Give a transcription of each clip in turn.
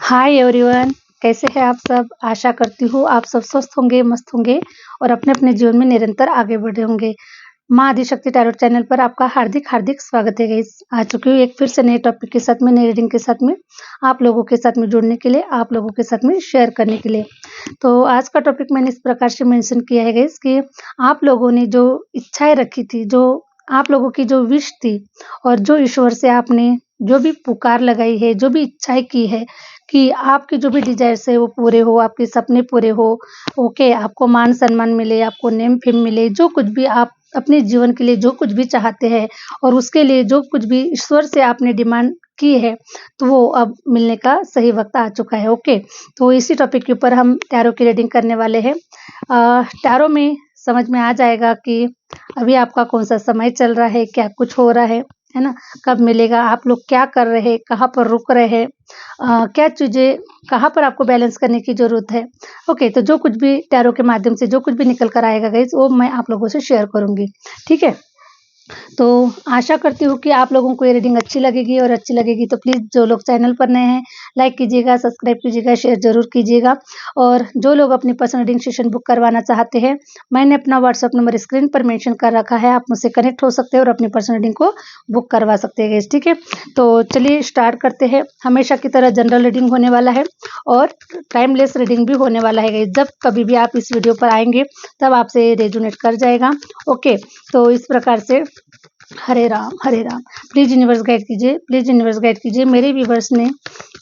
Hi everyone. कैसे हैं आप सब? आशा करती हूँ आप सब स्वस्थ होंगे, मस्त होंगे और अपने अपने जीवन में निरंतर आगे बढ़े होंगे। माँ आदिशक्ति टैरोट चैनल पर आपका हार्दिक हार्दिक स्वागत है गाइस। आ चुकी हूँ एक फिर से नए टॉपिक के साथ में, नई रीडिंग के साथ में, आप लोगों के साथ में जुड़ने के लिए, आप लोगों के साथ में शेयर करने के लिए। तो आज का टॉपिक मैंने इस प्रकार से मेंशन किया है गाइस कि आप लोगों ने जो इच्छाएं रखी थी, जो आप लोगों की जो विश थी और जो ईश्वर से आपने जो भी पुकार लगाई है, जो भी इच्छाएं की है कि आपके जो भी डिजायर्स है वो पूरे हो, आपके सपने पूरे हो, ओके, आपको मान सम्मान मिले, आपको नेम फेम मिले, जो कुछ भी आप अपने जीवन के लिए जो कुछ भी चाहते हैं और उसके लिए जो कुछ भी ईश्वर से आपने डिमांड की है, तो वो अब मिलने का सही वक्त आ चुका है। ओके, तो इसी टॉपिक के ऊपर हम टैरो की रीडिंग करने वाले हैं। टैरो में समझ में आ जाएगा कि अभी आपका कौन सा समय चल रहा है, क्या कुछ हो रहा है ना, कब मिलेगा, आप लोग क्या कर रहे हैं, कहाँ पर रुक रहे हैं, क्या चीज़ें कहाँ पर आपको बैलेंस करने की ज़रूरत है। ओके, तो जो कुछ भी टैरो के माध्यम से जो कुछ भी निकल कर आएगा गाइस, वो मैं आप लोगों से शेयर करूँगी। ठीक है? तो आशा करती हूँ कि आप लोगों को ये रीडिंग अच्छी लगेगी और अच्छी लगेगी तो प्लीज़ जो लोग चैनल पर नए हैं, लाइक कीजिएगा, सब्सक्राइब कीजिएगा, शेयर ज़रूर कीजिएगा। और जो लोग अपनी पर्सनल रीडिंग सेशन बुक करवाना चाहते हैं, मैंने अपना व्हाट्सएप नंबर स्क्रीन पर मेंशन कर रखा है, आप मुझसे कनेक्ट हो सकते हैं और अपनी पर्सनल रीडिंग को बुक करवा सकते हैं गाइस। ठीक है? तो चलिए स्टार्ट करते हैं। हमेशा की तरह जनरल रीडिंग होने वाला है और टाइमलेस रीडिंग भी होने वाला है गाइस। जब कभी भी आप इस वीडियो पर आएँगे, तब आपसे रेजोनेट कर जाएगा। ओके, तो इस प्रकार से हरे राम हरे राम। प्लीज यूनिवर्स गाइड कीजिए, प्लीज यूनिवर्स गाइड कीजिए। मेरे व्यूवर्स ने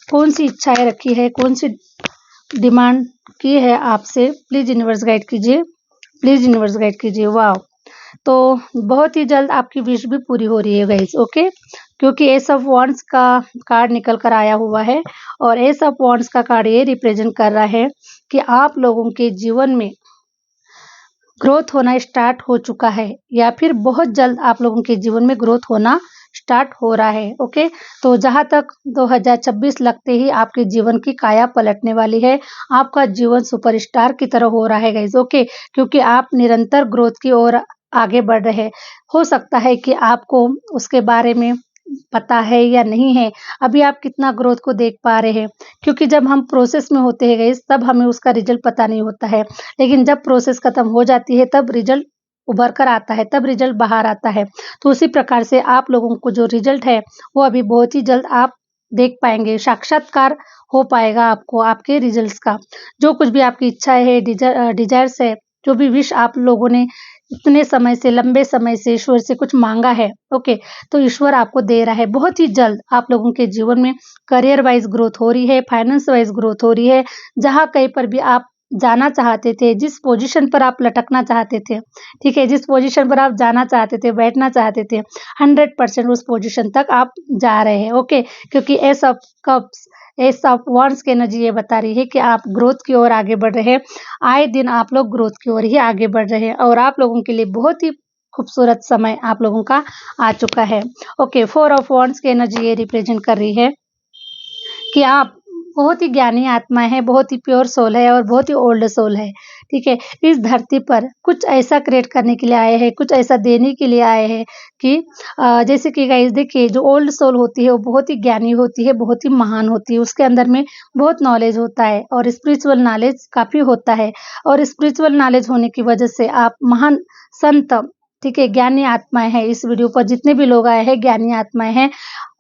कौन सी इच्छाएं रखी है, कौन सी डिमांड की है आपसे, प्लीज यूनिवर्स गाइड कीजिए, प्लीज यूनिवर्स गाइड कीजिए। वाह, तो बहुत ही जल्द आपकी विश भी पूरी हो रही है गाइस। ओके, क्योंकि एस ऑफ वॉन्ड्स का कार्ड निकल कर आया हुआ है और एस ऑफ वॉन्ड्स का कार्ड ये रिप्रेजेंट कर रहा है कि आप लोगों के जीवन में ग्रोथ होना स्टार्ट हो चुका है या फिर बहुत जल्द आप लोगों के जीवन में ग्रोथ होना स्टार्ट हो रहा है। ओके, तो जहां तक 2026 लगते ही आपके जीवन की काया पलटने वाली है, आपका जीवन सुपरस्टार की तरह हो रहा है गाइस। ओके, क्योंकि आप निरंतर ग्रोथ की ओर आगे बढ़ रहे हैं। हो सकता है कि आपको उसके बारे में पता है या नहीं है, अभी आप कितना ग्रोथ को देख पा रहे हैं, क्योंकि जब हम प्रोसेस में होते हैं गाइस, तब हमें उसका रिजल्ट पता नहीं होता है, लेकिन जब प्रोसेस खत्म हो जाती है तब रिजल्ट उभर कर आता है, तब रिजल्ट बाहर आता है। तो उसी प्रकार से आप लोगों को जो रिजल्ट है वो अभी बहुत ही जल्द आप देख पाएंगे, साक्षात्कार हो पाएगा आपको आपके रिजल्ट्स का। जो कुछ भी आपकी इच्छाएं है, डिजायर्स है, जो भी विश आप लोगों ने इतने समय से, लंबे समय से ईश्वर से कुछ मांगा है, ओके, तो ईश्वर आपको दे रहा है। बहुत ही जल्द आप लोगों के जीवन में करियर वाइज ग्रोथ हो रही है, फाइनेंस वाइज ग्रोथ हो रही है। जहाँ कहीं पर भी आप जाना चाहते थे, जिस पोजीशन पर आप लटकना चाहते थे, ठीक है, जिस पोजीशन पर आप जाना चाहते थे, बैठना चाहते थे, 100% उस पोजीशन तक आप जा रहे हैं। ओके, क्योंकि S of cups, S of wands की एनर्जी ये बता रही है कि आप ग्रोथ की ओर आगे बढ़ रहे हैं। आए दिन आप लोग ग्रोथ की ओर ही आगे बढ़ रहे हैं और आप लोगों के लिए बहुत ही खूबसूरत समय आप लोगों का आ चुका है। ओके, 4 ऑफ वॉन्ड्स की एनर्जी ये रिप्रेजेंट कर रही है कि आप बहुत ही ज्ञानी आत्मा है, बहुत ही प्योर सोल है और बहुत ही ओल्ड सोल है। ठीक है, इस धरती पर कुछ ऐसा क्रिएट करने के लिए आए हैं, कुछ ऐसा देने के लिए आए हैं कि जैसे कि गाइस देखिए, जो ओल्ड सोल होती है वो बहुत ही ज्ञानी होती है, बहुत ही महान होती है, उसके अंदर में बहुत नॉलेज होता है और स्पिरिचुअल नॉलेज काफ़ी होता है। और स्पिरिचुअल नॉलेज होने की वजह से आप महान संत, ठीक है, ज्ञानी आत्माएं हैं। इस वीडियो पर जितने भी लोग आए हैं ज्ञानी आत्माएं हैं।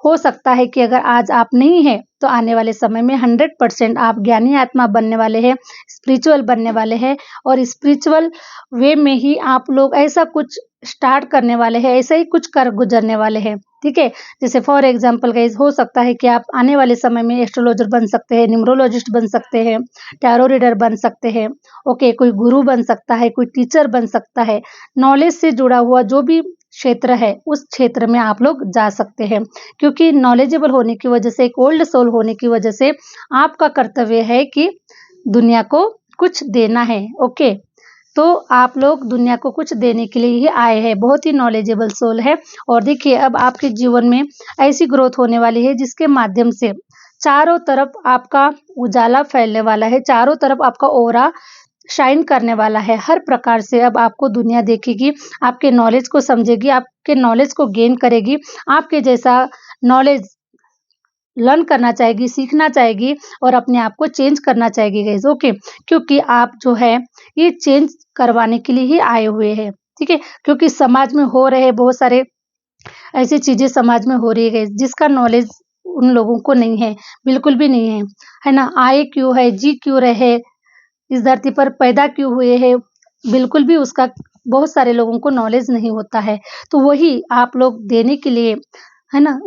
हो सकता है कि अगर आज आप नहीं हैं, तो आने वाले समय में 100% आप ज्ञानी आत्मा बनने वाले हैं, स्पिरिचुअल बनने वाले हैं और स्पिरिचुअल वे में ही आप लोग ऐसा कुछ स्टार्ट करने वाले हैं, ऐसा ही कुछ कर गुजरने वाले हैं। ठीक है, जैसे फॉर एग्जाम्पल गाइस, हो सकता है कि आप आने वाले समय में एस्ट्रोलॉजर बन सकते हैं, न्यूमरोलॉजिस्ट बन सकते हैं, टैरो रीडर बन सकते हैं। ओके, कोई गुरु बन सकता है, कोई टीचर बन सकता है। नॉलेज से जुड़ा हुआ जो भी क्षेत्र है, उस क्षेत्र में आप लोग जा सकते हैं, क्योंकि नॉलेजेबल होने की वजह से, एक ओल्ड सोल होने की वजह से आपका कर्तव्य है कि दुनिया को कुछ देना है। ओके, तो आप लोग दुनिया को कुछ देने के लिए ही आए हैं, बहुत ही नॉलेजेबल सोल है। और देखिए, अब आपके जीवन में ऐसी ग्रोथ होने वाली है जिसके माध्यम से चारों तरफ आपका उजाला फैलने वाला है, चारों तरफ आपका ऑरा शाइन करने वाला है। हर प्रकार से अब आपको दुनिया देखेगी, आपके नॉलेज को समझेगी, आपके नॉलेज को गेन करेगी। आपके जैसा नॉलेज लर्न करना चाहेगी, सीखना चाहेगी और अपने आप को चेंज करना चाहेगी गाइस, ओके। क्योंकि आप जो है ये चेंज करवाने के लिए ही आए हुए हैं, ठीक है। क्योंकि समाज में हो रहे बहुत सारे ऐसी चीजें समाज में हो रही है गाइस, जिसका नॉलेज उन लोगों को नहीं है, बिल्कुल भी नहीं है ना। आए क्यों है, जी क्यों रहे, इस धरती पर पैदा क्यों हुए हैं, बिल्कुल भी उसका बहुत सारे लोगों को नॉलेज नहीं होता है। तो वही आप लोग देने के लिए, है ना,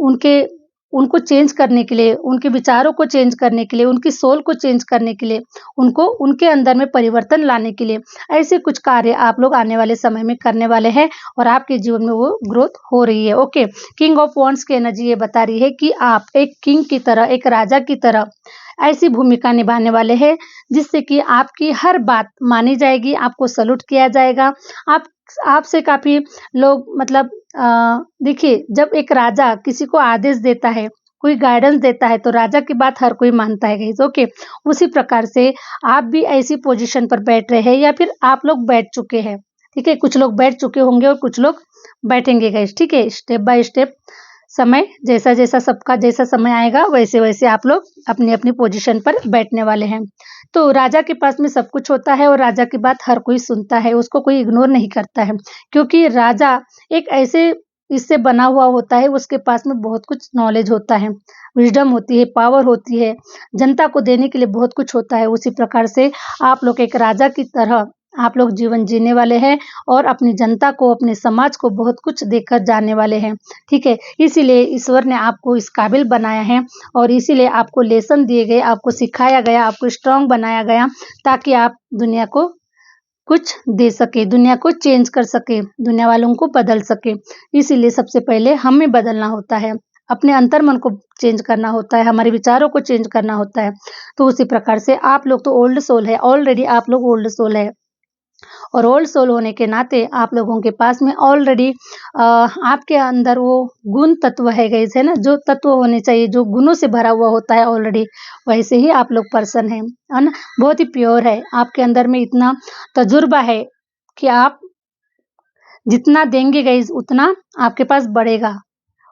उनको चेंज करने के लिए, उनके विचारों को चेंज करने के लिए, उनकी सोल को चेंज करने के लिए, उनको उनके अंदर में परिवर्तन लाने के लिए ऐसे कुछ कार्य आप लोग आने वाले समय में करने वाले हैं और आपके जीवन में वो ग्रोथ हो रही है, ओके। किंग ऑफ वॉन्ड्स की एनर्जी ये बता रही है कि आप एक किंग की तरह, एक राजा की तरह ऐसी भूमिका निभाने वाले हैं जिससे कि आपकी हर बात मानी जाएगी, आपको सैल्यूट किया जाएगा। आप आपसे काफ़ी लोग मतलब देखिए, जब एक राजा किसी को आदेश देता है, कोई गाइडेंस देता है, तो राजा की बात हर कोई मानता है गाइस, ओके। उसी प्रकार से आप भी ऐसी पोजीशन पर बैठ रहे हैं या फिर आप लोग बैठ चुके हैं, ठीक है। कुछ लोग बैठ चुके होंगे और कुछ लोग बैठेंगे गाइस, ठीक है। स्टेप बाय स्टेप समय जैसा-जैसा सबका जैसा समय आएगा वैसे-वैसे आप लोग अपनी-अपनी पोजीशन पर बैठने वाले हैं। तो राजा के पास में सब कुछ होता है और राजा की बात हर कोई सुनता है, उसको कोई इग्नोर नहीं करता है। क्योंकि राजा एक ऐसे इससे बना हुआ होता है, उसके पास में बहुत कुछ नॉलेज होता है, विज़डम होती है, पावर होती है, जनता को देने के लिए बहुत कुछ होता है। उसी प्रकार से आप लोग एक राजा की तरह आप लोग जीवन जीने वाले हैं और अपनी जनता को, अपने समाज को बहुत कुछ देकर जाने वाले हैं, ठीक है। इसीलिए ईश्वर ने आपको इस काबिल बनाया है और इसीलिए आपको लेसन दिए गए, आपको सिखाया गया, आपको स्ट्रॉन्ग बनाया गया ताकि आप दुनिया को कुछ दे सके, दुनिया को चेंज कर सके, दुनिया वालों को बदल सके। इसीलिए सबसे पहले हमें बदलना होता है, अपने अंतर्मन को चेंज करना होता है, हमारे विचारों को चेंज करना होता है। तो उसी प्रकार से आप लोग तो ओल्ड सोल है, ऑलरेडी आप लोग ओल्ड सोल है और ओल्ड सोल होने के नाते आप लोगों के पास में ऑलरेडी आपके अंदर वो गुण तत्व है गाइस, है ना, जो तत्व होने चाहिए, जो गुणों से भरा हुआ होता है ऑलरेडी, वैसे ही आप लोग पर्सन हैं, है ना। बहुत ही प्योर है, आपके अंदर में इतना तजुर्बा है कि आप जितना देंगे गाइस उतना आपके पास बढ़ेगा,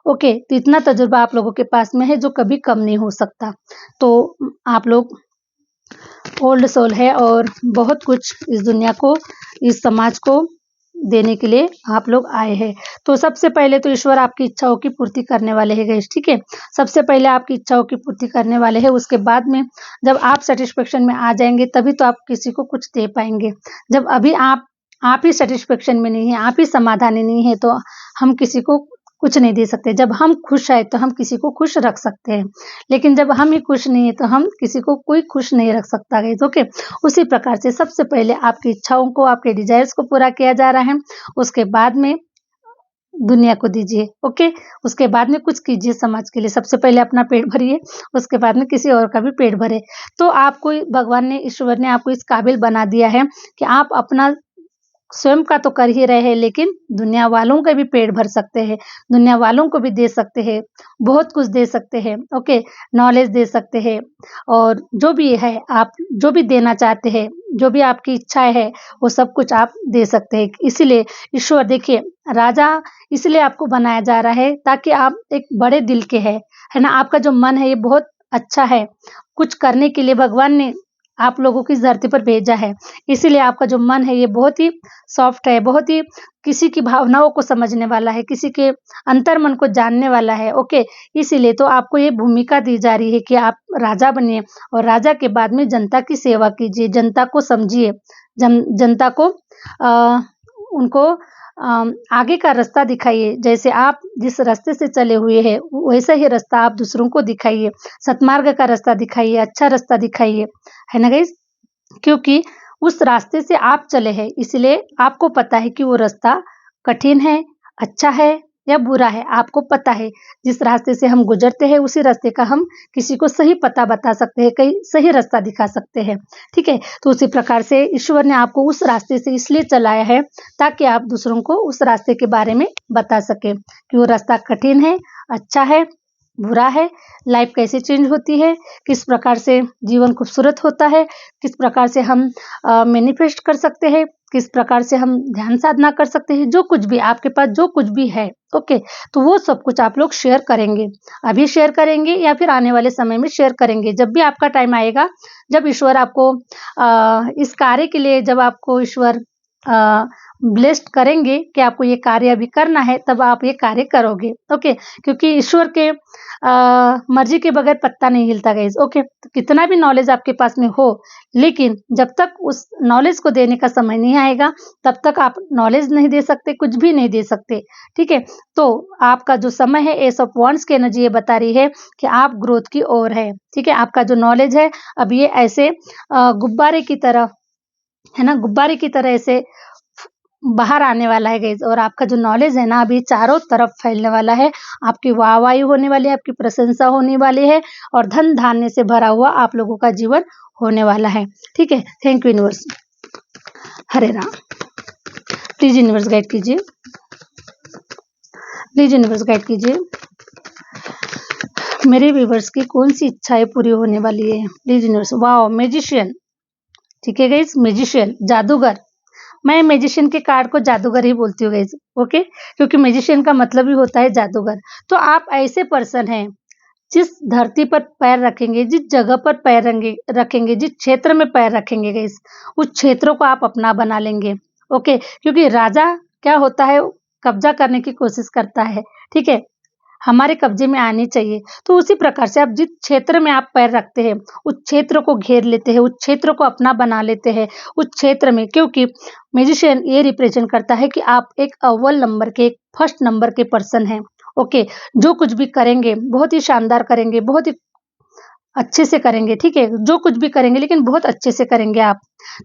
ओके। तो इतना तजुर्बा आप लोगों के पास में है जो कभी कम नहीं हो सकता। तो आप लोग ओल्ड सोल है और बहुत कुछ इस दुनिया को, इस समाज को देने के लिए आप लोग आए हैं। तो सबसे पहले तो ईश्वर आपकी इच्छाओं की पूर्ति करने वाले हैं गाइस, ठीक है। सबसे पहले आपकी इच्छाओं की पूर्ति करने वाले हैं, उसके बाद में जब आप सैटिस्फैक्शन में आ जाएँगे तभी तो आप किसी को कुछ दे पाएँगे। जब अभी आप ही सैटिस्फैक्शन में नहीं है, आप ही समाधानी नहीं है, तो हम किसी को कुछ नहीं दे सकते। जब हम खुश हैं तो हम किसी को खुश रख सकते हैं, लेकिन जब हम ही खुश नहीं है तो हम किसी को कोई खुश नहीं रख सकता गाइस, ओके। उसी प्रकार से सबसे पहले आपकी इच्छाओं को, आपके डिज़ायर्स को पूरा किया जा रहा है, उसके बाद में दुनिया को दीजिए, ओके। उसके बाद में कुछ कीजिए समाज के लिए, सबसे पहले अपना पेट भरिए, उसके बाद में किसी और का भी पेट भरे। तो आपको भगवान ने, ईश्वर ने आपको इस काबिल बना दिया है कि आप अपना स्वयं का तो कर ही रहे हैं, लेकिन दुनिया वालों का भी पेट भर सकते हैं, दुनिया वालों को भी दे सकते हैं, बहुत कुछ दे सकते हैं, ओके। नॉलेज दे सकते हैं और जो भी है, आप जो भी देना चाहते हैं, जो भी आपकी इच्छाएँ है, वो सब कुछ आप दे सकते हैं। इसीलिए ईश्वर देखिए, राजा इसलिए आपको बनाया जा रहा है ताकि आप एक बड़े दिल के हैं, है ना? आपका जो मन है ये बहुत अच्छा है, कुछ करने के लिए भगवान ने आप लोगों को इस धरती पर भेजा है। इसीलिए आपका जो मन है ये बहुत ही सॉफ्ट है, बहुत ही किसी की भावनाओं को समझने वाला है, किसी के अंतर्मन को जानने वाला है, ओके। इसीलिए तो आपको ये भूमिका दी जा रही है कि आप राजा बनिए और राजा के बाद में जनता की सेवा कीजिए, जनता को समझिए, जनता को उनको आगे का रास्ता दिखाइए। जैसे आप जिस रास्ते से चले हुए हैं, वैसा ही रास्ता आप दूसरों को दिखाइए, सतमार्ग का रास्ता दिखाइए, अच्छा रास्ता दिखाइए, है ना गाइस? क्योंकि उस रास्ते से आप चले हैं, इसलिए आपको पता है कि वो रास्ता कठिन है, अच्छा है या बुरा है, आपको पता है। जिस रास्ते से हम गुजरते हैं, उसी रास्ते का हम किसी को सही पता बता सकते हैं, कहीं सही रास्ता दिखा सकते हैं, ठीक है? तो उसी प्रकार से ईश्वर ने आपको उस रास्ते से इसलिए चलाया है, ताकि आप दूसरों को उस रास्ते के बारे में बता सकें कि वो रास्ता कठिन है, अच्छा है, बुरा है, लाइफ कैसे चेंज होती है, किस प्रकार से जीवन खूबसूरत होता है, किस प्रकार से हम मैनिफेस्ट कर सकते हैं, किस प्रकार से हम ध्यान साधना कर सकते हैं, जो कुछ भी आपके पास जो कुछ भी है, ओके, तो वो सब कुछ आप लोग शेयर करेंगे। अभी शेयर करेंगे या फिर आने वाले समय में शेयर करेंगे, जब भी आपका टाइम आएगा, जब ईश्वर आपको इस कार्य के लिए जब आपको ईश्वर ब्लेस्ड करेंगे कि आपको ये कार्य अभी करना है, तब आप ये कार्य करोगे, ओके। क्योंकि ईश्वर के मर्जी के बगैर पत्ता नहीं हिलता गाइस, ओके। तो कितना भी नॉलेज आपके पास में हो, लेकिन जब तक उस नॉलेज को देने का समय नहीं आएगा, तब तक आप नॉलेज नहीं दे सकते, कुछ भी नहीं दे सकते, ठीक है। तो आपका जो समय है, एस ऑफ वांड्स की एनर्जी ये बता रही है कि आप ग्रोथ की ओर है, ठीक है। आपका जो नॉलेज है, अब ये ऐसे गुब्बारे की तरह, है ना, गुब्बारे की तरह ऐसे बाहर आने वाला है गाइस। और आपका जो नॉलेज है ना, अभी चारों तरफ फैलने वाला है, आपकी वाहवाही होने वाली है, आपकी प्रशंसा होने वाली है, और धन धान्य से भरा हुआ आप लोगों का जीवन होने वाला है, ठीक है। Thank you universe. Hare Ram. Please universe guide कीजिए, प्लीज यूनिवर्स गाइड कीजिए, मेरे व्यूवर्स की कौन सी इच्छाएं पूरी होने वाली है, प्लीज यूनिवर्स। वाओ, मैजिशियन, ठीक है गाइस, मैजिशियन, जादूगर। मैं मैजिशियन के कार्ड को जादूगर ही बोलती हूँ गाइस, ओके, क्योंकि मैजिशियन का मतलब ही होता है जादूगर। तो आप ऐसे पर्सन हैं, जिस धरती पर पैर रखेंगे, जिस जगह पर पैर रखेंगे, जिस क्षेत्र में पैर रखेंगे गाइस, उस क्षेत्रों को आप अपना बना लेंगे, ओके। क्योंकि राजा क्या होता है, कब्जा करने की कोशिश करता है, ठीक है, हमारे कब्जे में आनी चाहिए। तो उसी प्रकार से आप जिस क्षेत्र में आप पैर रखते हैं, उस क्षेत्र को घेर लेते हैं, उस क्षेत्र को अपना बना लेते हैं, उस क्षेत्र में। क्योंकि मैजिशियन ये रिप्रेजेंट करता है कि आप एक अव्वल नंबर के, एक फर्स्ट नंबर के पर्सन हैं, ओके। जो कुछ भी करेंगे बहुत ही शानदार करेंगे, बहुत ही अच्छे से करेंगे, ठीक है। जो कुछ भी करेंगे लेकिन बहुत अच्छे से करेंगे आप।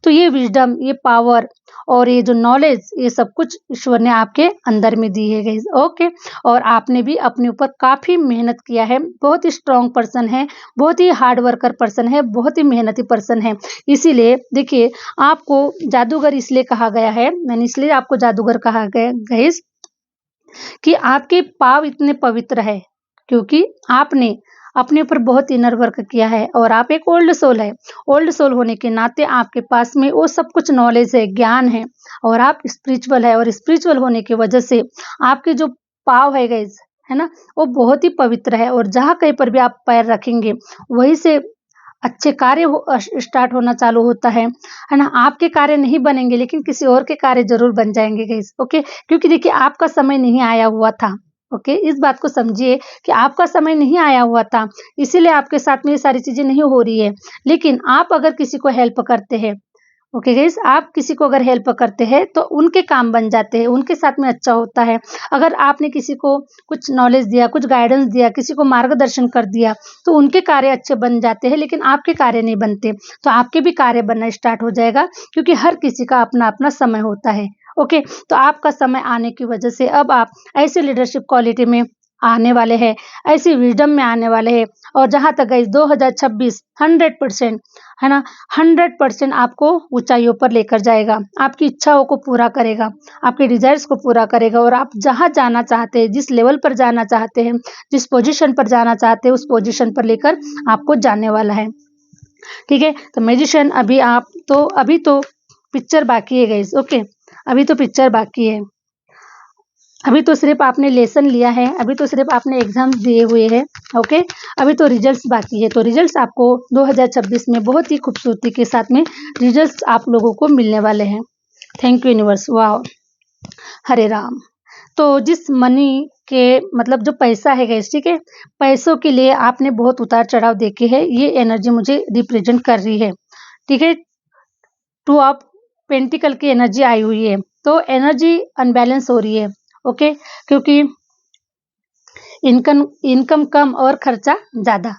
तो ये विजडम, ये पावर और ये जो नॉलेज, ये सब कुछ ईश्वर ने आपके अंदर में दी है गाइस, ओके। और आपने भी अपने ऊपर काफी मेहनत किया है, बहुत ही स्ट्रांग पर्सन है, बहुत ही हार्ड वर्कर पर्सन है, बहुत ही मेहनती पर्सन है। इसीलिए देखिए, आपको जादूगर इसलिए कहा गया है, मैंने इसलिए आपको जादूगर कहा गया गाइस, कि आपके पाव इतने पवित्र है, क्योंकि आपने अपने ऊपर बहुत इनर वर्क किया है, और आप एक ओल्ड सोल है। ओल्ड सोल होने के नाते आपके पास में वो सब कुछ नॉलेज है, ज्ञान है, और आप स्पिरिचुअल है, और स्पिरिचुअल होने की वजह से आपके जो पाव है गाइस, है ना, वो बहुत ही पवित्र है। और जहाँ कहीं पर भी आप पैर रखेंगे, वहीं से अच्छे कार्य स्टार्ट होना चालू होता है ना। आपके कार्य नहीं बनेंगे, लेकिन किसी और के कार्य जरूर बन जाएंगे गाइस, ओके। क्योंकि देखिए, आपका समय नहीं आया हुआ था, ओके। इस बात को समझिए कि आपका समय नहीं आया हुआ था, इसीलिए आपके साथ में ये सारी चीजें नहीं हो रही है। लेकिन आप अगर किसी को हेल्प करते हैं, ओके गाइस, आप किसी को अगर हेल्प करते हैं, तो उनके काम बन जाते हैं, उनके साथ में अच्छा होता है। अगर आपने किसी को कुछ नॉलेज दिया, कुछ गाइडेंस दिया, किसी को मार्गदर्शन कर दिया, तो उनके कार्य अच्छे बन जाते हैं, लेकिन आपके कार्य नहीं बनते। तो आपके भी कार्य बनना स्टार्ट हो जाएगा, क्योंकि हर किसी का अपना अपना समय होता है, ओके। तो आपका समय आने की वजह से अब आप ऐसे लीडरशिप क्वालिटी में आने वाले हैं, ऐसी विजडम में आने वाले हैं। और जहां तक गाइस 2026 100%, है ना, 100% आपको ऊंचाइयों पर लेकर जाएगा, आपकी इच्छाओं को पूरा करेगा, आपके डिजायर्स को पूरा करेगा। और आप जहां जाना चाहते हैं, जिस लेवल पर जाना चाहते हैं, जिस पोजीशन पर जाना चाहते हैं, उस पोजीशन पर लेकर आपको जाने वाला है, ठीक है। तो मैजिशियन, अभी तो पिक्चर बाकी है गाइस, ओके। अभी तो पिक्चर बाकी है, अभी तो सिर्फ आपने लेसन लिया है, अभी तो सिर्फ आपने एग्जाम दिए हुए हैं, ओके। अभी तो रिजल्ट्स बाकी है। तो रिजल्ट्स आपको 2026 में बहुत ही खूबसूरती के साथ में रिजल्ट्स आप लोगों को मिलने वाले हैं। Thank you universe. वाह, हरे राम। तो जिस मनी के मतलब जो पैसा है गाइस, ठीक है, पैसों के लिए आपने बहुत उतार चढ़ाव देखे है, ये एनर्जी मुझे रिप्रेजेंट कर रही है, ठीक है। टू ऑफ पेंटिकल की एनर्जी आई हुई है, तो एनर्जी अनबैलेंस हो रही है, ओके। क्योंकि इनकम कम और खर्चा ज्यादा।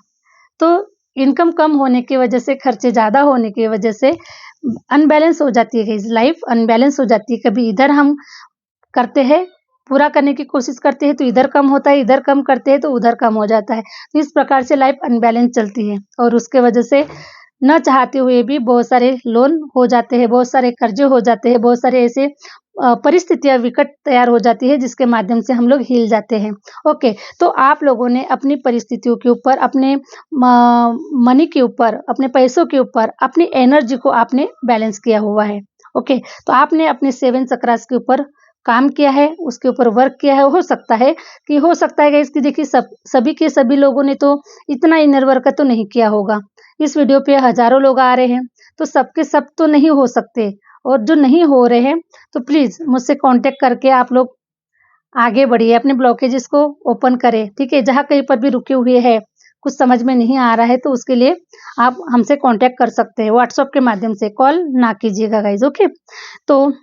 तो इनकम कम होने की वजह से, खर्चे ज्यादा होने की वजह से अनबैलेंस हो जाती है, लाइफ अनबैलेंस हो जाती है। कभी इधर हम करते हैं, पूरा करने की कोशिश करते हैं, तो इधर कम होता है, इधर कम करते हैं तो उधर कम हो जाता है। तो इस प्रकार से लाइफ अनबैलेंस चलती है, और उसके वजह से न चाहते हुए भी बहुत सारे लोन हो जाते हैं, बहुत सारे कर्जे हो जाते हैं, बहुत सारे ऐसे परिस्थितियां विकट तैयार हो जाती है, जिसके माध्यम से हम लोग हिल जाते हैं, ओके। तो आप लोगों ने अपनी परिस्थितियों के ऊपर, अपने मनी के ऊपर, अपने पैसों के ऊपर, अपनी एनर्जी को आपने बैलेंस किया हुआ है, ओके, तो आपने अपने 7 चक्रास के ऊपर काम किया है, उसके ऊपर वर्क किया है। हो सकता है गाइस कि देखिए सभी के सभी लोगों ने तो इतना इनर वर्क तो नहीं किया होगा। इस वीडियो पे हज़ारों लोग आ रहे हैं, तो सबके सब तो नहीं हो सकते, और जो नहीं हो रहे हैं, तो प्लीज़ मुझसे कॉन्टैक्ट करके आप लोग आगे बढ़िए, अपने ब्लॉकेजेस को ओपन करें, ठीक है? जहाँ कहीं पर भी रुके हुए हैं, कुछ समझ में नहीं आ रहा है, तो उसके लिए आप हमसे कॉन्टैक्ट कर सकते हैं व्हाट्सएप के माध्यम से, कॉल ना कीजिएगा गाइज़, ओके? तो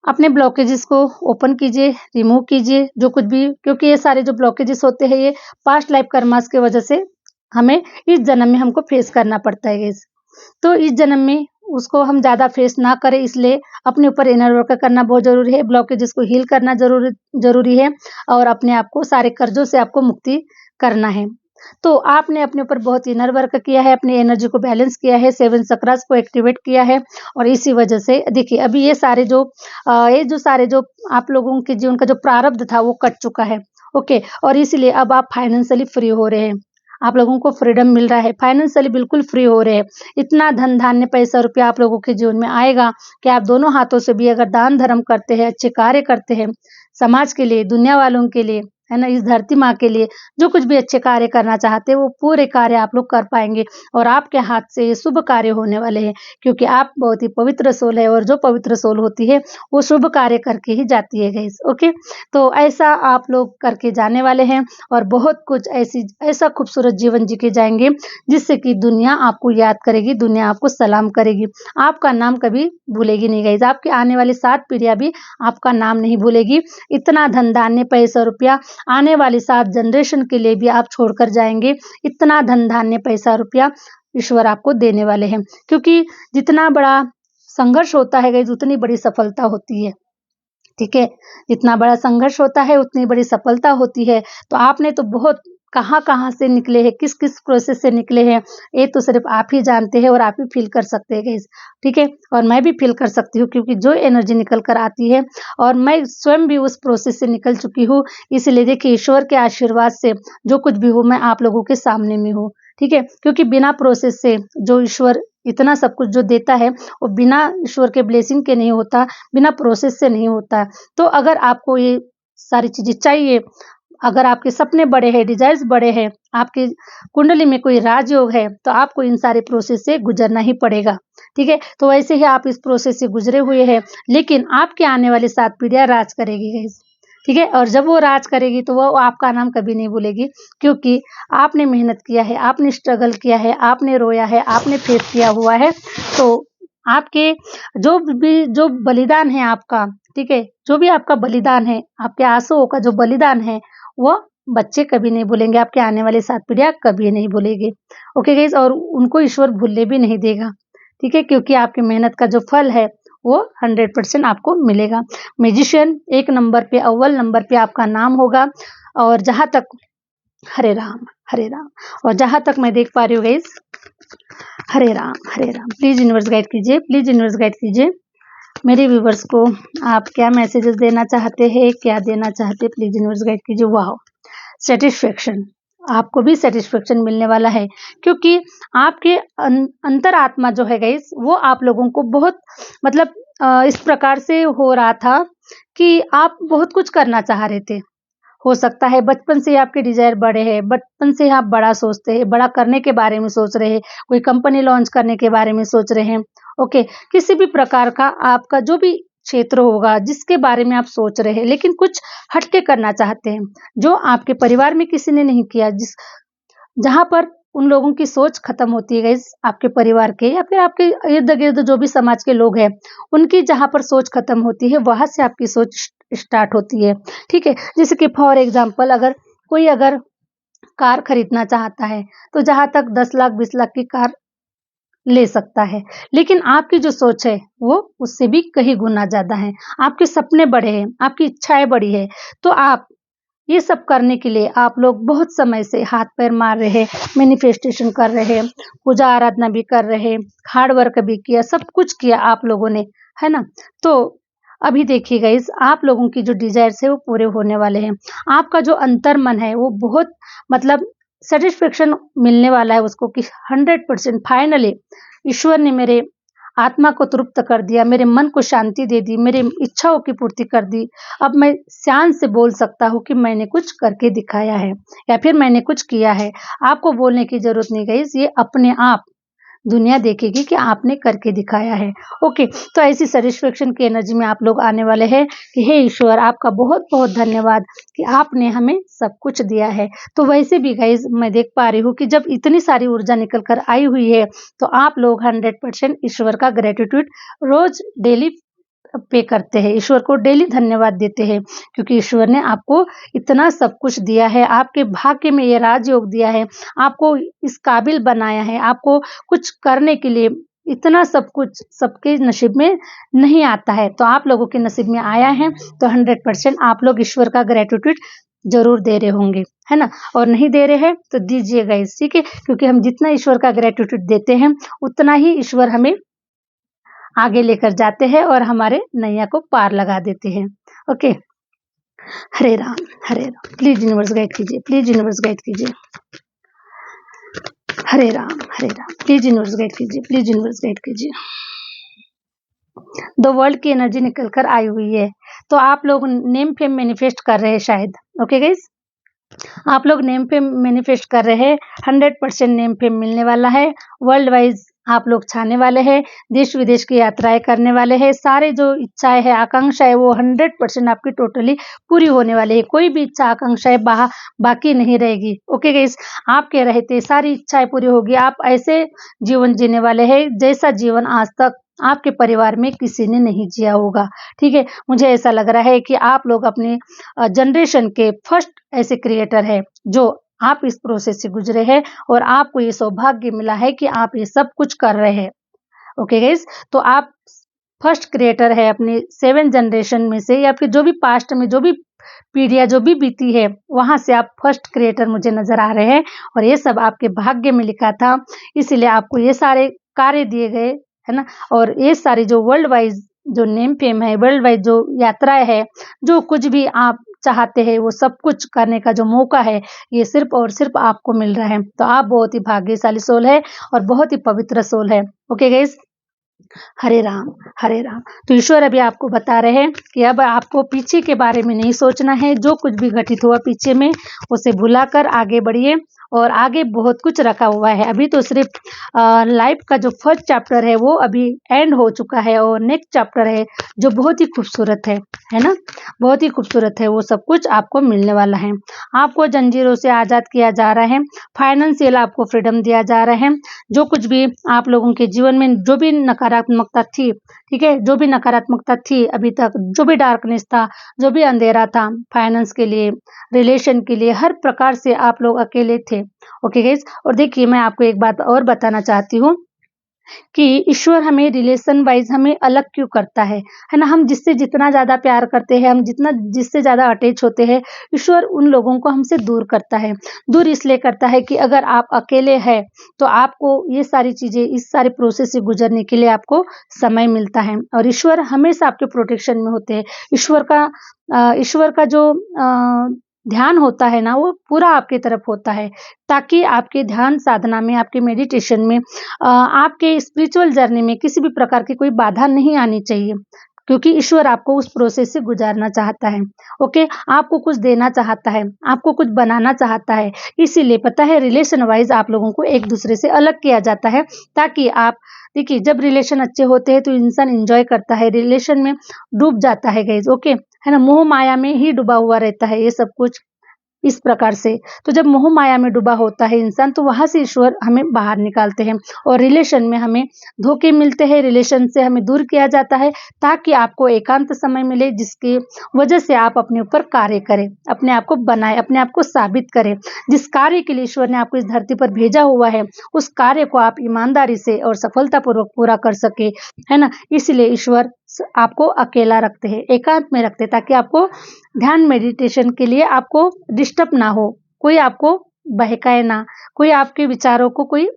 अपने ब्लॉकेजेस को ओपन कीजिए, रिमूव कीजिए, जो कुछ भी, क्योंकि ये सारे जो ब्लॉकेजेस होते हैं, ये पास्ट लाइफ कर्मास की वजह से हमें इस जन्म में हमको फेस करना पड़ता है गाइज़। तो इस जन्म में उसको हम ज़्यादा फेस ना करें, इसलिए अपने ऊपर इनर वर्क करना बहुत ज़रूरी है, ब्लॉकेजेस को हील करना ज़रूरी है, और अपने आप को सारे कर्ज़ों से आपको मुक्ति करना है। तो आपने अपने ऊपर बहुत इनर वर्क किया है, अपनी एनर्जी को बैलेंस किया है, 7 चक्रास को एक्टिवेट किया है, और इसी वजह से देखिए अभी ये सारे जो आप लोगों के जीवन का जो प्रारब्ध था वो कट चुका है, ओके? और इसीलिए अब आप फाइनेंशियली फ्री हो रहे हैं। आप लोगों को फ्रीडम मिल रहा है, फाइनेंशियली बिल्कुल फ्री हो रहे हैं। इतना धन धान्य पैसा रुपया आप लोगों के जीवन में आएगा कि आप दोनों हाथों से भी अगर दान धर्म करते हैं, अच्छे कार्य करते हैं, समाज के लिए, दुनिया वालों के लिए, है ना, इस धरती माँ के लिए जो कुछ भी अच्छे कार्य करना चाहते हैं, वो पूरे कार्य आप लोग कर पाएँगे, और आपके हाथ से ये शुभ कार्य होने वाले हैं, क्योंकि आप बहुत ही पवित्र सोल है, और जो पवित्र सोल होती है, वो शुभ कार्य करके ही जाती है गाइस, ओके? तो ऐसा आप लोग करके जाने वाले हैं, और बहुत कुछ ऐसा खूबसूरत जीवन जी के जाएँगे, जिससे कि दुनिया आपको याद करेगी, दुनिया आपको सलाम करेगी। आपका नाम कभी भूलेगी नहीं गाइस, आपकी आने वाली 7 पीढ़ियाँ भी आपका नाम नहीं भूलेगी। इतना धन धान्य पैसा रुपया आने वाली 7 जनरेशन के लिए भी आप छोड़कर जाएँगे। इतना धन धान्य पैसा रुपया ईश्वर आपको देने वाले हैं, क्योंकि जितना बड़ा संघर्ष होता है गाइस, उतनी बड़ी सफलता होती है, ठीक है? जितना बड़ा संघर्ष होता है, उतनी बड़ी सफलता होती है। तो आपने तो बहुत कहाँ-कहाँ से निकले हैं, किस-किस प्रोसेस से निकले हैं, ये तो सिर्फ़ आप ही जानते हैं, और आप ही फ़ील कर सकते हैं गाइस, ठीक है? और मैं भी फ़ील कर सकती हूँ, क्योंकि जो एनर्जी निकल कर आती है, और मैं स्वयं भी उस प्रोसेस से निकल चुकी हूँ। इसलिए देखिए, ईश्वर के आशीर्वाद से जो कुछ भी हूँ, मैं आप लोगों के सामने में हूँ, ठीक है? क्योंकि बिना प्रोसेस से जो ईश्वर इतना सब कुछ जो देता है, वो बिना ईश्वर के ब्लेसिंग के नहीं होता, बिना प्रोसेस से नहीं होता। तो अगर आपको ये सारी चीज़ें चाहिए, अगर आपके सपने बड़े हैं, डिज़ायर्स बड़े हैं, आपकी कुंडली में कोई राजयोग है, तो आपको इन सारे प्रोसेस से गुज़रना ही पड़ेगा, ठीक है? तो वैसे ही आप इस प्रोसेस से गुज़रे हुए हैं, लेकिन आपकी आने वाली 7 पीढ़ियाँ राज करेगी गाइस, ठीक है? और जब वो राज करेगी, तो वो आपका नाम कभी नहीं भूलेगी, क्योंकि आपने मेहनत किया है, आपने स्ट्रगल किया है, आपने रोया है, आपने फेस किया हुआ है। तो आपके जो बलिदान है आपका, ठीक है? जो भी आपका बलिदान है, आपके आँसुओं का जो बलिदान है, वो बच्चे कभी नहीं भूलेंगे, आपके आने वाली 7 पीढ़ियाँ कभी नहीं भूलेंगी। ओके गाइज़, और उनको ईश्वर भूलने भी नहीं देगा, ठीक है? क्योंकि आपकी मेहनत का जो फल है, वो 100% आपको मिलेगा। मैजिशियन 1 नंबर पे, अव्वल नंबर पे आपका नाम होगा, और जहाँ तक हरे राम, हरे राम, और जहाँ तक मैं देख पा रही हूँ guys, Hare Ram, Hare Ram. Please universe guide कीजिए, प्लीज़ यूनिवर्स गाइड कीजिए। मेरे व्यूवर्स को आप क्या मैसेजेस देना चाहते हैं, क्या देना चाहते हैं, प्लीज़ यूनिवर्स गाइड कीजिए। वाओ! सैटिस्फैक्शन, आपको भी सैटिस्फैक्शन मिलने वाला है, क्योंकि आपके अंतरात्मा जो है गाइस, वो आप लोगों को बहुत मतलब इस प्रकार से हो रहा था कि आप बहुत कुछ करना चाह रहे थे। हो सकता है बचपन से ही आपके डिज़ायर बड़े हैं, बचपन से ही आप बड़ा सोचते हैं, बड़ा करने के बारे में सोच रहे हैं, कोई कंपनी लॉन्च करने के बारे में सोच रहे हैं, ओके? किसी भी प्रकार का आपका जो भी क्षेत्र होगा, जिसके बारे में आप सोच रहे हैं, लेकिन कुछ हट के करना चाहते हैं, जो आपके परिवार में किसी ने नहीं किया, जहाँ पर उन लोगों की सोच खत्म होती है गाइस, आपके परिवार के या फिर आपके इर्द-गिर्द जो भी समाज के लोग हैं, उनकी जहाँ पर सोच खत्म होती है, वहाँ से आपकी सोच स्टार्ट होती है, ठीक है? जैसे कि फॉर एग्ज़ाम्पल, अगर कार खरीदना चाहता है, तो जहाँ तक 10 लाख 20 लाख की कार ले सकता है, लेकिन आपकी जो सोच है, वो उससे भी कहीं गुना ज़्यादा है। आपके सपने बड़े हैं, आपकी इच्छाएँ बड़ी हैं, तो आप ये सब करने के लिए आप लोग बहुत समय से हाथ-पैर मार रहे हैं, मैनिफेस्टेशन कर रहे हैं, पूजा आराधना भी कर रहे हैं, हार्ड वर्क भी किया, सब कुछ किया आप लोगों ने, है ना? तो अभी देखिए गाइज़, आप लोगों की जो डिज़ायर्स है वो पूरे होने वाले हैं। आपका जो अंतर्मन है वो बहुत मतलब सैटिस्फैक्शन मिलने वाला है उसको कि 100% फाइनली ईश्वर ने मेरे आत्मा को तृप्त कर दिया, मेरे मन को शांति दे दी, मेरी इच्छाओं की पूर्ति कर दी। अब मैं शान से बोल सकता हूँ कि मैंने कुछ करके दिखाया है या फिर मैंने कुछ किया है। आपको बोलने की जरूरत नहीं गाइस, ये अपने आप दुनिया देखेगी कि आपने करके दिखाया है। ओके, तो ऐसी सेटिस्फेक्शन की एनर्जी में आप लोग आने वाले हैं कि हे ईश्वर, आपका बहुत बहुत धन्यवाद कि आपने हमें सब कुछ दिया है। तो वैसे भी गाइज मैं देख पा रही हूँ कि जब इतनी सारी ऊर्जा निकल कर आई हुई है तो आप लोग 100% ईश्वर का ग्रेटिट्यूड रोज डेली पे करते हैं, ईश्वर को डेली धन्यवाद देते हैं, क्योंकि ईश्वर ने आपको इतना सब कुछ दिया है, आपके भाग्य में ये राजयोग दिया है, आपको इस काबिल बनाया है, आपको कुछ करने के लिए इतना सब कुछ सबके नसीब में नहीं आता है, तो आप लोगों के नसीब में आया है। तो 100% आप लोग ईश्वर का ग्रेटिट्यूड जरूर दे रहे होंगे, है ना। और नहीं दे रहे हैं तो दीजिएगा इस, ठीक है, क्योंकि हम जितना ईश्वर का ग्रेटिट्यूड देते हैं उतना ही ईश्वर हमें आगे लेकर जाते हैं और हमारे नैया को पार लगा देते हैं। Okay, Hare Ram Hare Ram. Please universe guide कीजिए, प्लीज यूनिवर्स गाइड कीजिए। हरे राम प्लीज यूनिवर्स गाइड कीजिए, प्लीज यूनिवर्स गाइड कीजिए। द वर्ल्ड की एनर्जी निकल कर आई हुई है, तो आप लोग नेम फेम मैनिफेस्ट कर रहे हैं शायद। ओके गाइस, आप लोग नेम फेम मैनिफेस्ट कर रहे हैं, 100% नेम फेम मिलने वाला है। वर्ल्ड वाइज आप लोग छाने वाले हैं, देश विदेश की यात्राएं करने वाले हैं, सारे जो इच्छाएं है आकांक्षा है वो 100% आपकी टोटली पूरी होने वाली है। कोई भी इच्छा आकांक्षाएं बाकी नहीं रहेगी। ओके गाइस, आपके रहते सारी इच्छाएं पूरी होगी। आप ऐसे जीवन जीने वाले हैं जैसा जीवन आज तक आपके परिवार में किसी ने नहीं जिया होगा। ठीक है, मुझे ऐसा लग रहा है कि आप लोग अपने जनरेशन के फर्स्ट ऐसे क्रिएटर है जो आप इस प्रोसेस से गुजरे हैं और आपको ये सौभाग्य मिला है कि आप ये सब कुछ कर रहे हैं। ओके गाइस, तो आप फर्स्ट क्रिएटर है अपने 7 जनरेशन में से, या फिर जो भी पास्ट में जो भी पीढ़ियां जो भी बीती है वहां से आप फर्स्ट क्रिएटर मुझे नजर आ रहे हैं और ये सब आपके भाग्य में लिखा था, इसीलिए आपको ये सारे कार्य दिए गए, है ना। और ये सारी जो वर्ल्ड वाइज जो नेम फेम है, वर्ल्ड वाइज जो यात्राएं है, जो कुछ भी आप चाहते हैं वो सब कुछ करने का जो मौका है ये सिर्फ और सिर्फ आपको मिल रहा है। तो आप बहुत ही भाग्यशाली सोल है और बहुत ही पवित्र सोल है। ओके गाइस, हरे राम हरे राम। तो ईश्वर अभी आपको बता रहे हैं कि अब आपको पीछे के बारे में नहीं सोचना है, जो कुछ भी घटित हुआ पीछे में उसे भुलाकर आगे बढ़िए और आगे बहुत कुछ रखा हुआ है। अभी तो सिर्फ लाइफ का जो फर्स्ट चैप्टर है वो अभी एंड हो चुका है और नेक्स्ट चैप्टर है जो बहुत ही खूबसूरत है ना, बहुत ही खूबसूरत है। वो सब कुछ आपको मिलने वाला है। आपको जंजीरों से आजाद किया जा रहा है, फाइनेंशियल आपको फ्रीडम दिया जा रहा है। जो कुछ भी आप लोगों के जीवन में जो भी नकारात्मकता थी, ठीक है, जो भी नकारात्मकता थी अभी तक, जो भी डार्कनेस था, जो भी अंधेरा था, फाइनेंस के लिए, रिलेशन के लिए, हर प्रकार से आप लोग अकेले थे। ओके गाइस, और देखिए मैं आपको एक बात और बताना चाहती हूँ कि ईश्वर हमें रिलेशन वाइज हमें अलग क्यों करता है ना। हम जिससे जितना ज्यादा प्यार करते हैं, हम जितना जिससे ज्यादा अटैच होते हैं, ईश्वर उन लोगों को हमसे दूर करता है। दूर इसलिए करता है कि अगर आप अकेले हैं तो आपको ये सारी चीजें, इस सारे प्रोसेस से गुजरने के लिए आपको समय मिलता है और ईश्वर हमेशा आपके प्रोटेक्शन में होते हैं। ईश्वर का जो ध्यान होता है ना वो पूरा आपकी तरफ होता है, ताकि आपके ध्यान साधना में, आपके मेडिटेशन में, आपके स्पिरिचुअल जर्नी में किसी भी प्रकार की कोई बाधा नहीं आनी चाहिए, क्योंकि ईश्वर आपको उस प्रोसेस से गुजारना चाहता है। ओके, आपको कुछ देना चाहता है, आपको कुछ बनाना चाहता है। इसीलिए पता है रिलेशन वाइज आप लोगों को एक दूसरे से अलग किया जाता है, ताकि आप देखिए जब रिलेशन अच्छे होते हैं तो इंसान एंजॉय करता है, रिलेशन में डूब जाता है गाइज। ओके, है ना, मोह माया में ही डूबा हुआ रहता है ये सब कुछ इस प्रकार से। तो जब मोह माया में डूबा होता है इंसान तो वहां से ईश्वर हमें बाहर निकालते हैं और रिलेशन में हमें धोखे मिलते हैं, रिलेशन से हमें दूर किया जाता है, ताकि आपको एकांत समय मिले, जिसकी वजह से आप अपने ऊपर कार्य करें, अपने आप को बनाए, अपने आप को साबित करें। जिस कार्य के लिए ईश्वर ने आपको इस धरती पर भेजा हुआ है उस कार्य को आप ईमानदारी से और सफलतापूर्वक पूरा कर सके, है ना। इसलिए ईश्वर आपको अकेला रखते हैं, एकांत में रखते हैं, ताकि आपको ध्यान मेडिटेशन के लिए आपको डिस्टर्ब ना हो, कोई आपको बहकाए ना, कोई आपके विचारों को कोई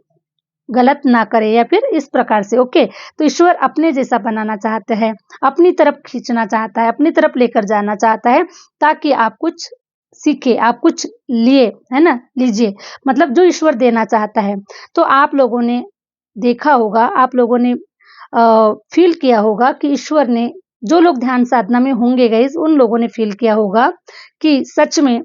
गलत ना करे या फिर इस प्रकार से। ओके, तो ईश्वर अपने जैसा बनाना चाहते हैं, अपनी तरफ खींचना चाहता है, अपनी तरफ लेकर जाना चाहता है, ताकि आप कुछ सीखे, आप कुछ लिए, है ना, लीजिए, मतलब जो ईश्वर देना चाहता है। तो आप लोगों ने देखा होगा, आप लोगों ने फील किया होगा कि ईश्वर ने, जो लोग ध्यान साधना में होंगे गाइस, उन लोगों ने फील किया होगा कि सच में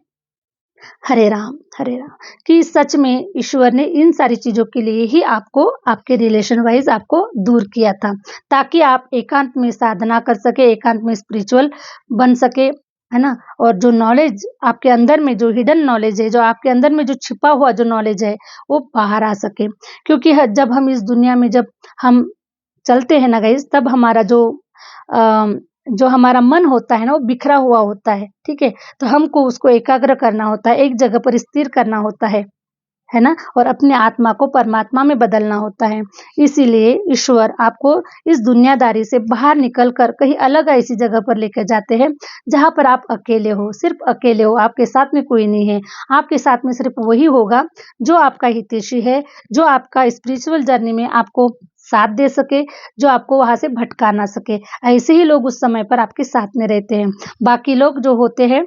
हरे राम हरे राम, कि सच में ईश्वर ने इन सारी चीजों के लिए ही आपको आपके रिलेशन वाइज आपको दूर किया था, ताकि आप एकांत में साधना कर सके, एकांत में स्पिरिचुअल बन सके, है ना। और जो नॉलेज आपके अंदर में, जो हिडन नॉलेज है, जो आपके अंदर में जो छिपा हुआ जो नॉलेज है, वो बाहर आ सके। क्योंकि जब हम इस दुनिया में जब हम चलते हैं ना गाइस, तब हमारा जो हमारा मन होता है ना, वो बिखरा हुआ होता है, ठीक है। तो हमको उसको एकाग्र करना होता है, एक जगह पर स्थिर करना होता है ना, और अपने आत्मा को परमात्मा में बदलना होता है। इसीलिए ईश्वर आपको इस दुनियादारी से बाहर निकल कर कहीं अलग ऐसी जगह पर लेकर जाते हैं, जहां पर आप अकेले हो, सिर्फ अकेले हो, आपके साथ में कोई नहीं है। आपके साथ में सिर्फ वही होगा जो आपका हितैषी है, जो आपका स्पिरिचुअल जर्नी में आपको साथ दे सके, जो आपको वहां से भटका ना सके। ऐसे ही लोग उस समय पर आपके साथ में रहते हैं। बाकी लोग जो होते हैं,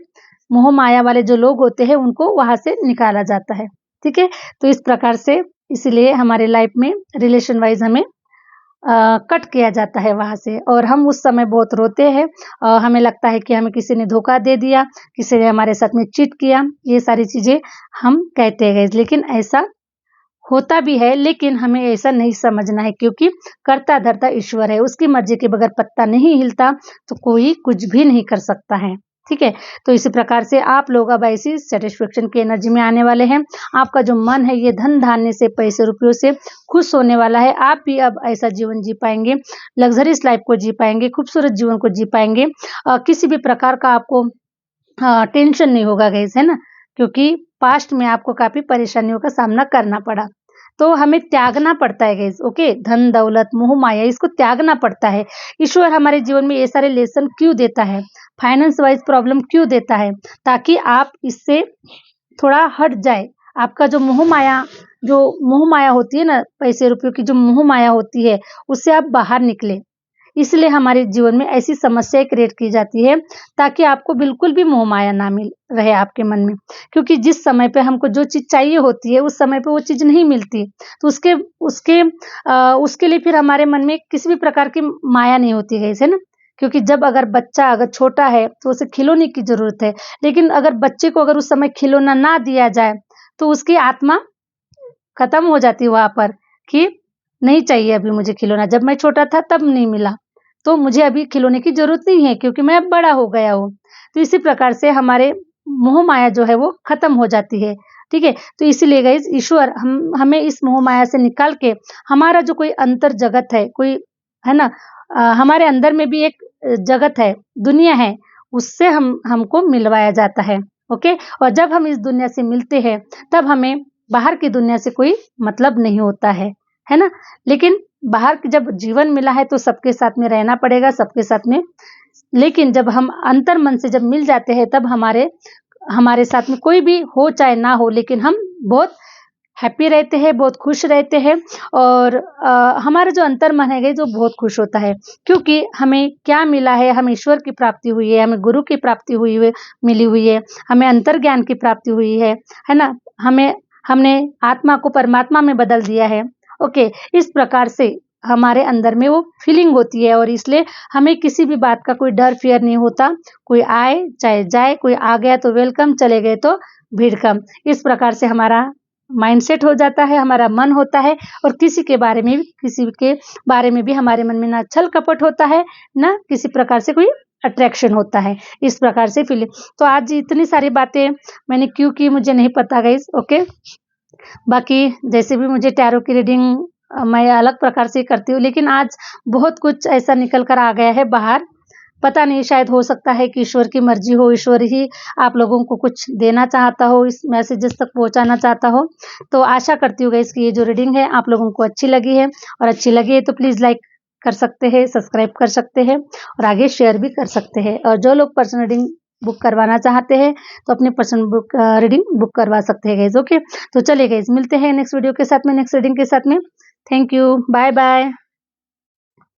मोह माया वाले जो लोग होते हैं, उनको वहां से निकाला जाता है, ठीक है। तो इस प्रकार से, इसलिए हमारे लाइफ में रिलेशन वाइज हमें कट किया जाता है वहां से, और हम उस समय बहुत रोते हैं। हमें लगता है कि हमें किसी ने धोखा दे दिया, किसी ने हमारे साथ में चीट किया, ये सारी चीजें हम कहते हैं। लेकिन ऐसा होता भी है, लेकिन हमें ऐसा नहीं समझना है, क्योंकि करता धरता ईश्वर है। उसकी मर्जी के बगैर पत्ता नहीं हिलता, तो कोई कुछ भी नहीं कर सकता है, ठीक है। तो इसी प्रकार से आप लोग अब ऐसी सेटिस्फेक्शन की एनर्जी में आने वाले हैं। आपका जो मन है, ये धन धान्य से, पैसे रुपयों से खुश होने वाला है। आप भी अब ऐसा जीवन जी पाएंगे, लग्जरियस लाइफ को जी पाएंगे, खूबसूरत जीवन को जी पाएंगे। किसी भी प्रकार का आपको टेंशन नहीं होगा गाइस, है ना। क्योंकि पास्ट में आपको काफी परेशानियों का सामना करना पड़ा, तो हमें त्यागना पड़ता है गाइस, ओके। धन दौलत मोह माया, इसको त्यागना पड़ता है। ईश्वर हमारे जीवन में ये सारे लेसन क्यों देता है, फाइनेंस वाइज प्रॉब्लम क्यों देता है, ताकि आप इससे थोड़ा हट जाए। आपका जो मोह माया होती है ना, पैसे रुपयों की जो मोह माया होती है, उससे आप बाहर निकले। इसलिए हमारे जीवन में ऐसी समस्याएं क्रिएट की जाती है, ताकि आपको बिल्कुल भी मोह माया ना मिल रहे आपके मन में। क्योंकि जिस समय पे हमको जो चीज चाहिए होती है, उस समय पे वो चीज नहीं मिलती, तो उसके लिए फिर हमारे मन में किसी भी प्रकार की माया नहीं होती है, ऐसे ना। क्योंकि जब अगर बच्चा अगर छोटा है, तो उसे खिलौने की जरूरत है, लेकिन अगर बच्चे को अगर उस समय खिलौना ना दिया जाए, तो उसकी आत्मा खत्म हो जाती है वहां पर, कि नहीं चाहिए अभी मुझे खिलौना, जब मैं छोटा था तब नहीं मिला, तो मुझे अभी खिलौने की जरूरत नहीं है, क्योंकि मैं अब बड़ा हो गया हूँ। तो इसी प्रकार से हमारे मोह माया जो है वो खत्म हो जाती है, ठीक है। तो इसीलिए गाइस, ईश्वर हमें इस मोह माया से निकाल के हमारा जो कोई अंतर जगत है, कोई, है ना, हमारे अंदर में भी एक जगत है, दुनिया है, उससे हमको मिलवाया जाता है, ओके। और जब हम इस दुनिया से मिलते हैं, तब हमें बाहर की दुनिया से कोई मतलब नहीं होता है ना। लेकिन बाहर की जब जीवन मिला है, तो सबके साथ में रहना पड़ेगा, सबके साथ में। लेकिन जब हम अंतर मन से जब मिल जाते हैं, तब हमारे साथ में कोई भी हो चाहे ना हो, लेकिन हम बहुत हैप्पी रहते हैं, बहुत खुश रहते हैं। और हमारा जो अंतर मन है जो बहुत खुश होता है, क्योंकि हमें क्या मिला है, हमें ईश्वर की प्राप्ति हुई है, हमें गुरु की प्राप्ति मिली हुई है, हमें अंतर ज्ञान की प्राप्ति हुई है ना। हमने आत्मा को परमात्मा में बदल दिया है, ओके। इस प्रकार से हमारे अंदर में वो फीलिंग होती है, और इसलिए हमें किसी भी बात का कोई डर फियर नहीं होता। कोई आए चाहे जाए, कोई आ गया तो वेलकम, चले गए तो भीड़ कम। इस प्रकार से हमारा माइंडसेट हो जाता है, हमारा मन होता है, और किसी के बारे में भी हमारे मन में ना छल कपट होता है, ना किसी प्रकार से कोई अट्रैक्शन होता है। इस प्रकार से फीलिंग। तो आज इतनी सारी बातें मैंने क्यों की, मुझे नहीं पता गाइस, ओके। बाकी जैसे भी मुझे टैरो की रीडिंग मैं अलग प्रकार से करती हूँ, लेकिन आज बहुत कुछ ऐसा निकल कर आ गया है बाहर। पता नहीं, शायद हो सकता है कि ईश्वर की मर्जी हो, ईश्वर ही आप लोगों को कुछ देना चाहता हो, इस मैसेजेस तक पहुंचाना चाहता हो। तो आशा करती हूँ गाइस कि ये जो रीडिंग है आप लोगों को अच्छी लगी है, और अच्छी लगी है तो प्लीज़ लाइक कर सकते हैं, सब्सक्राइब कर सकते हैं, और आगे शेयर भी कर सकते हैं। और जो लोग पर्सनल रीडिंग बुक करवाना चाहते हैं, तो अपनी पर्सनल रीडिंग बुक करवा सकते हैं गाइस, ओके। तो चलिए गाइस, मिलते हैं नेक्स्ट वीडियो के साथ में, नेक्स्ट रीडिंग के साथ में। Thank you, bye bye.